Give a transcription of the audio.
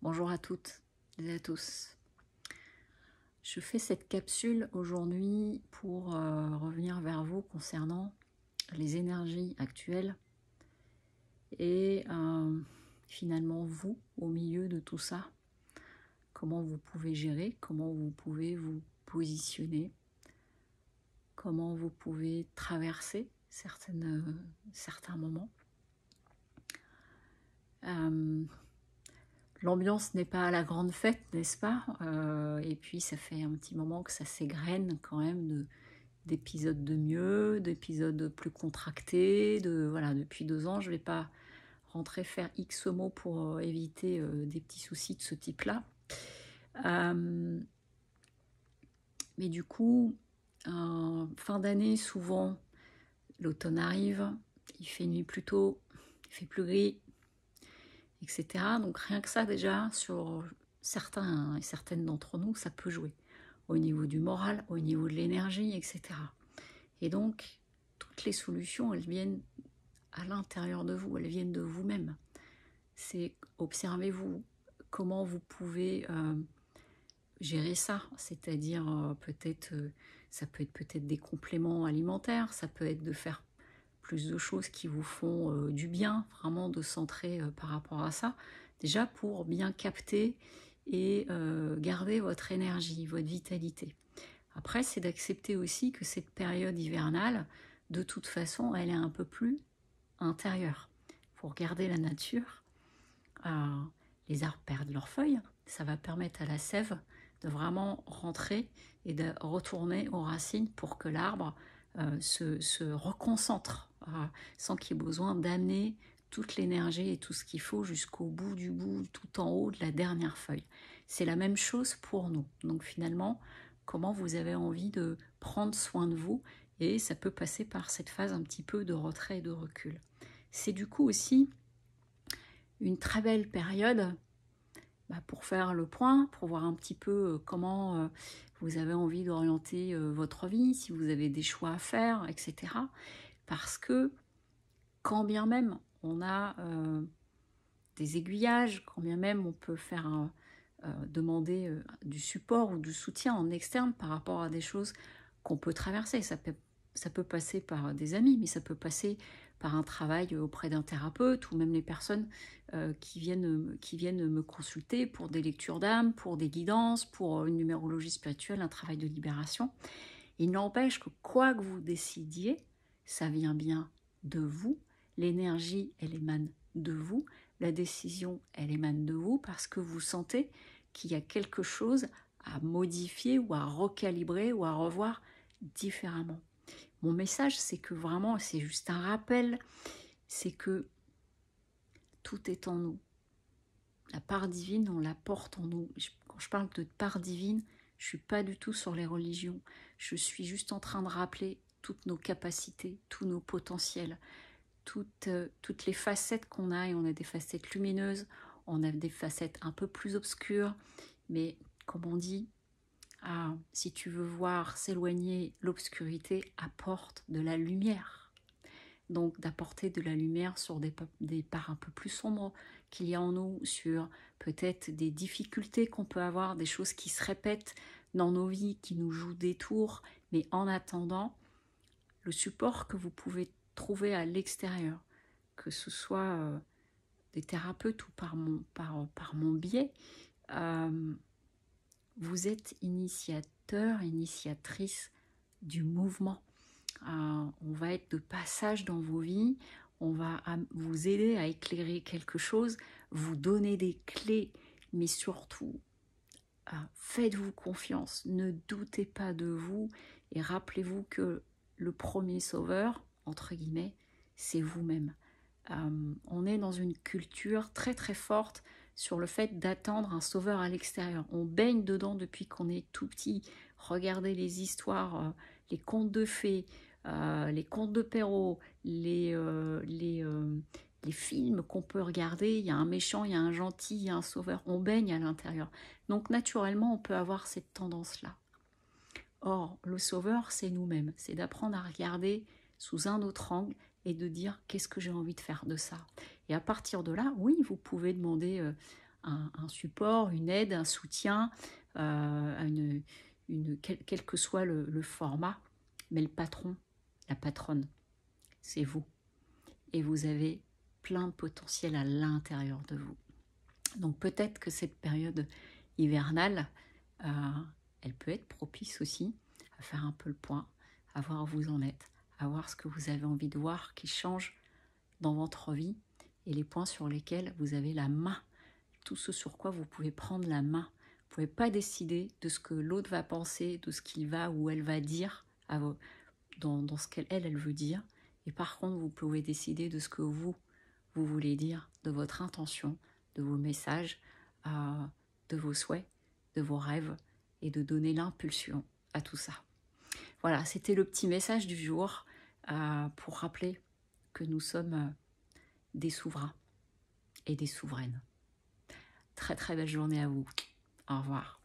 Bonjour à toutes et à tous. Je fais cette capsule aujourd'hui pour revenir vers vous concernant les énergies actuelles et finalement vous au milieu de tout ça. Comment vous pouvez gérer, comment vous pouvez vous positionner, comment vous pouvez traverser certains moments. L'ambiance n'est pas à la grande fête, n'est-ce pas? Et puis ça fait un petit moment que ça s'égrène quand même d'épisodes de mieux, d'épisodes plus contractés. Voilà, depuis 2 ans, je ne vais pas rentrer faire X mots pour éviter des petits soucis de ce type-là. Mais du coup, fin d'année, souvent, l'automne arrive, il fait nuit plus tôt, il fait plus gris, etc. Donc rien que ça déjà, sur certains et certaines d'entre nous, ça peut jouer au niveau du moral, au niveau de l'énergie, etc. Et donc, toutes les solutions, elles viennent à l'intérieur de vous, elles viennent de vous-même. C'est observez-vous comment vous pouvez gérer ça, c'est-à-dire peut-être, ça peut être peut-être des compléments alimentaires, ça peut être de faire plus de choses qui vous font du bien, vraiment de centrer par rapport à ça, déjà pour bien capter et garder votre énergie, votre vitalité. Après, c'est d'accepter aussi que cette période hivernale, de toute façon, elle est un peu plus intérieure. Pour garder la nature, les arbres perdent leurs feuilles, ça va permettre à la sève de vraiment rentrer et de retourner aux racines pour que l'arbre se reconcentre sans qu'il y ait besoin d'amener toute l'énergie et tout ce qu'il faut jusqu'au bout du bout, tout en haut de la dernière feuille. C'est la même chose pour nous. Donc finalement, comment vous avez envie de prendre soin de vous, et ça peut passer par cette phase un petit peu de retrait et de recul. C'est du coup aussi une très belle période pour faire le point, pour voir un petit peu comment vous avez envie d'orienter votre vie, si vous avez des choix à faire, etc. Parce que quand bien même on a des aiguillages, quand bien même on peut faire demander du support ou du soutien en externe par rapport à des choses qu'on peut traverser. Ça peut passer par des amis, mais ça peut passer par un travail auprès d'un thérapeute ou même les personnes qui viennent me consulter pour des lectures d'âme, pour des guidances, pour une numérologie spirituelle, un travail de libération. Il n'empêche que quoi que vous décidiez, ça vient bien de vous. L'énergie, elle émane de vous. La décision, elle émane de vous parce que vous sentez qu'il y a quelque chose à modifier ou à recalibrer ou à revoir différemment. Mon message, c'est que vraiment, c'est juste un rappel, c'est que tout est en nous. La part divine, on la porte en nous. Quand je parle de part divine, je ne suis pas du tout sur les religions. Je suis juste en train de rappeler toutes nos capacités, tous nos potentiels, toutes les facettes qu'on a, et on a des facettes lumineuses, on a des facettes un peu plus obscures, mais comme on dit, si tu veux voir s'éloigner l'obscurité, apporte de la lumière. Donc d'apporter de la lumière sur des parts un peu plus sombres qu'il y a en nous, sur peut-être des difficultés qu'on peut avoir, des choses qui se répètent dans nos vies, qui nous jouent des tours, mais en attendant, le support que vous pouvez trouver à l'extérieur, que ce soit des thérapeutes ou par mon biais, vous êtes initiateur, initiatrice du mouvement. On va être de passage dans vos vies, on va vous aider à éclairer quelque chose, vous donner des clés, mais surtout, faites-vous confiance, ne doutez pas de vous, et rappelez-vous que le premier sauveur, entre guillemets, c'est vous-même. On est dans une culture très très forte sur le fait d'attendre un sauveur à l'extérieur. On baigne dedans depuis qu'on est tout petit. Regardez les histoires, les contes de fées, les contes de Perrault, les films qu'on peut regarder. Il y a un méchant, il y a un gentil, il y a un sauveur. On baigne à l'intérieur. Donc naturellement, on peut avoir cette tendance-là. Or, le sauveur, c'est nous-mêmes. C'est d'apprendre à regarder sous un autre angle et de dire qu'est-ce que j'ai envie de faire de ça. Et à partir de là, oui, vous pouvez demander un support, une aide, un soutien, quel que soit le format. Mais le patron, la patronne, c'est vous. Et vous avez plein de potentiel à l'intérieur de vous. Donc peut-être que cette période hivernale, elle peut être propice aussi à faire un peu le point, à voir où vous en êtes, à voir ce que vous avez envie de voir qui change dans votre vie et les points sur lesquels vous avez la main, tout ce sur quoi vous pouvez prendre la main. Vous ne pouvez pas décider de ce que l'autre va penser, de ce qu'il va ou elle va dire dans ce elle veut dire. Et par contre, vous pouvez décider de ce que vous voulez dire, de votre intention, de vos messages, de vos souhaits, de vos rêves, et de donner l'impulsion à tout ça. Voilà, c'était le petit message du jour pour rappeler que nous sommes des souverains et des souveraines. Très très belle journée à vous. Au revoir.